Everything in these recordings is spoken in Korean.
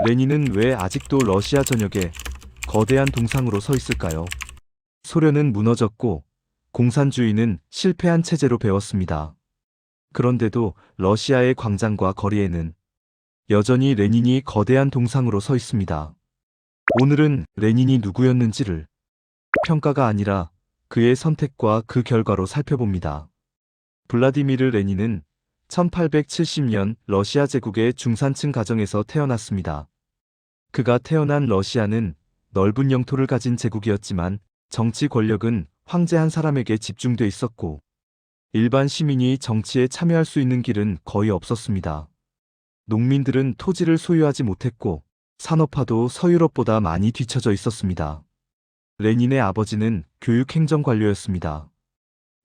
레닌은 왜 아직도 러시아 전역에 거대한 동상으로 서 있을까요? 소련은 무너졌고 공산주의는 실패한 체제로 배웠습니다. 그런데도 러시아의 광장과 거리에는 여전히 레닌이 거대한 동상으로 서 있습니다. 오늘은 레닌이 누구였는지를 평가가 아니라 그의 선택과 그 결과로 살펴봅니다. 블라디미르 레닌은 1870년 러시아 제국의 중산층 가정에서 태어났습니다. 그가 태어난 러시아는 넓은 영토를 가진 제국이었지만 정치 권력은 황제 한 사람에게 집중돼 있었고 일반 시민이 정치에 참여할 수 있는 길은 거의 없었습니다. 농민들은 토지를 소유하지 못했고 산업화도 서유럽보다 많이 뒤처져 있었습니다. 레닌의 아버지는 교육행정관료였습니다.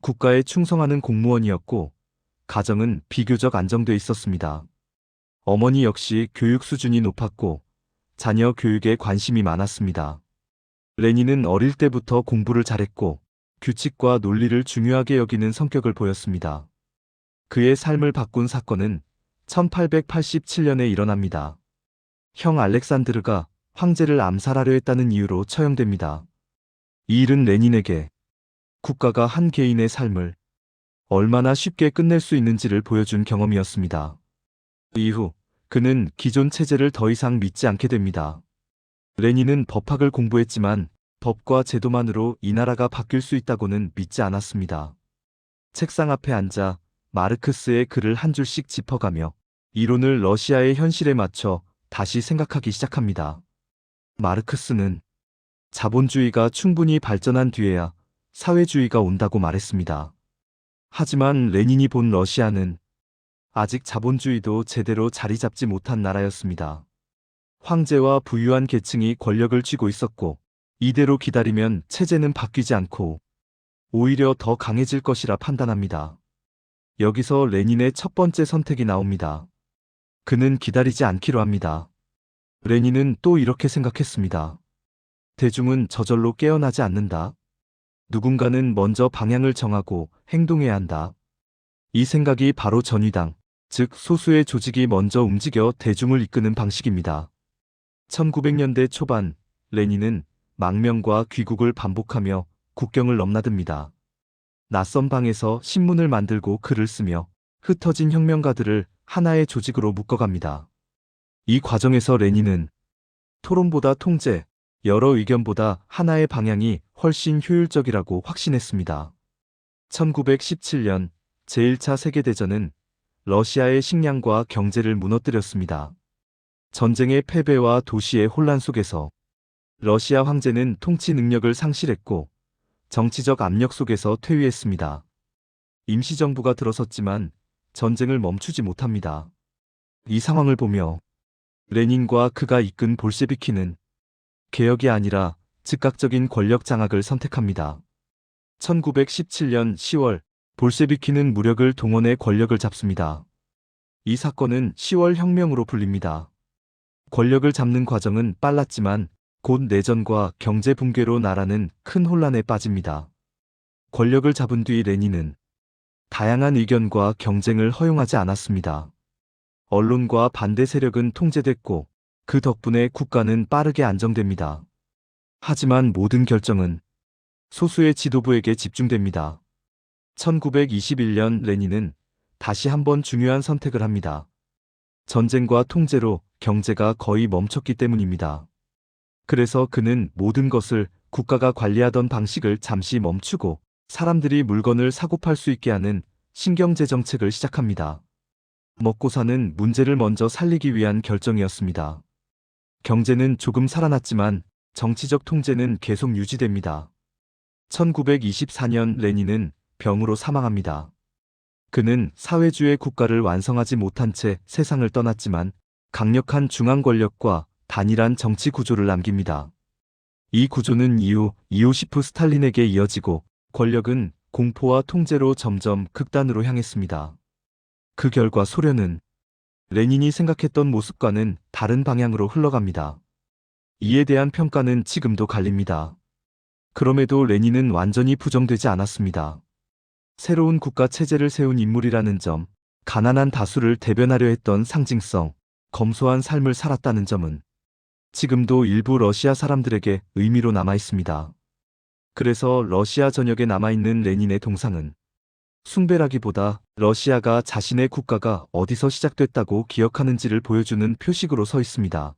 국가에 충성하는 공무원이었고 가정은 비교적 안정돼 있었습니다. 어머니 역시 교육 수준이 높았고 자녀 교육에 관심이 많았습니다. 레닌은 어릴 때부터 공부를 잘했고 규칙과 논리를 중요하게 여기는 성격을 보였습니다. 그의 삶을 바꾼 사건은 1887년에 일어납니다. 형 알렉산드르가 황제를 암살하려 했다는 이유로 처형됩니다. 이 일은 레닌에게 국가가 한 개인의 삶을 얼마나 쉽게 끝낼 수 있는지를 보여준 경험이었습니다. 이후 그는 기존 체제를 더 이상 믿지 않게 됩니다. 레닌은 법학을 공부했지만 법과 제도만으로 이 나라가 바뀔 수 있다고는 믿지 않았습니다. 책상 앞에 앉아 마르크스의 글을 한 줄씩 짚어가며 이론을 러시아의 현실에 맞춰 다시 생각하기 시작합니다. 마르크스는 자본주의가 충분히 발전한 뒤에야 사회주의가 온다고 말했습니다. 하지만 레닌이 본 러시아는 아직 자본주의도 제대로 자리 잡지 못한 나라였습니다. 황제와 부유한 계층이 권력을 쥐고 있었고 이대로 기다리면 체제는 바뀌지 않고 오히려 더 강해질 것이라 판단합니다. 여기서 레닌의 첫 번째 선택이 나옵니다. 그는 기다리지 않기로 합니다. 레닌은 또 이렇게 생각했습니다. 대중은 저절로 깨어나지 않는다. 누군가는 먼저 방향을 정하고 행동해야 한다. 이 생각이 바로 전위당, 즉 소수의 조직이 먼저 움직여 대중을 이끄는 방식입니다. 1900년대 초반 레닌은 망명과 귀국을 반복하며 국경을 넘나듭니다. 낯선 방에서 신문을 만들고 글을 쓰며 흩어진 혁명가들을 하나의 조직으로 묶어갑니다. 이 과정에서 레닌은 토론보다 통제, 여러 의견보다 하나의 방향이 훨씬 효율적이라고 확신했습니다. 1917년 제1차 세계대전은 러시아의 식량과 경제를 무너뜨렸습니다. 전쟁의 패배와 도시의 혼란 속에서 러시아 황제는 통치 능력을 상실했고 정치적 압력 속에서 퇴위했습니다. 임시정부가 들어섰지만 전쟁을 멈추지 못합니다. 이 상황을 보며 레닌과 그가 이끈 볼셰비키는 개혁이 아니라 즉각적인 권력 장악을 선택합니다. 1917년 10월 볼셰비키는 무력을 동원해 권력을 잡습니다. 이 사건은 10월 혁명으로 불립니다. 권력을 잡는 과정은 빨랐지만 곧 내전과 경제 붕괴로 나라는 큰 혼란에 빠집니다. 권력을 잡은 뒤 레닌은 다양한 의견과 경쟁을 허용하지 않았습니다. 언론과 반대 세력은 통제됐고 그 덕분에 국가는 빠르게 안정됩니다. 하지만 모든 결정은 소수의 지도부에게 집중됩니다. 1921년 레닌은 다시 한번 중요한 선택을 합니다. 전쟁과 통제로 경제가 거의 멈췄기 때문입니다. 그래서 그는 모든 것을 국가가 관리하던 방식을 잠시 멈추고 사람들이 물건을 사고 팔 수 있게 하는 신경제 정책을 시작합니다. 먹고 사는 문제를 먼저 살리기 위한 결정이었습니다. 경제는 조금 살아났지만 정치적 통제는 계속 유지됩니다. 1924년 레닌은 병으로 사망합니다. 그는 사회주의 국가를 완성하지 못한 채 세상을 떠났지만 강력한 중앙 권력과 단일한 정치 구조를 남깁니다. 이 구조는 이후 이오시프 스탈린에게 이어지고 권력은 공포와 통제로 점점 극단으로 향했습니다. 그 결과 소련은 레닌이 생각했던 모습과는 다른 방향으로 흘러갑니다. 이에 대한 평가는 지금도 갈립니다. 그럼에도 레닌은 완전히 부정되지 않았습니다. 새로운 국가 체제를 세운 인물이라는 점, 가난한 다수를 대변하려 했던 상징성, 검소한 삶을 살았다는 점은 지금도 일부 러시아 사람들에게 의미로 남아 있습니다. 그래서 러시아 전역에 남아있는 레닌의 동상은 숭배라기보다 러시아가 자신의 국가가 어디서 시작됐다고 기억하는지를 보여주는 표식으로 서 있습니다.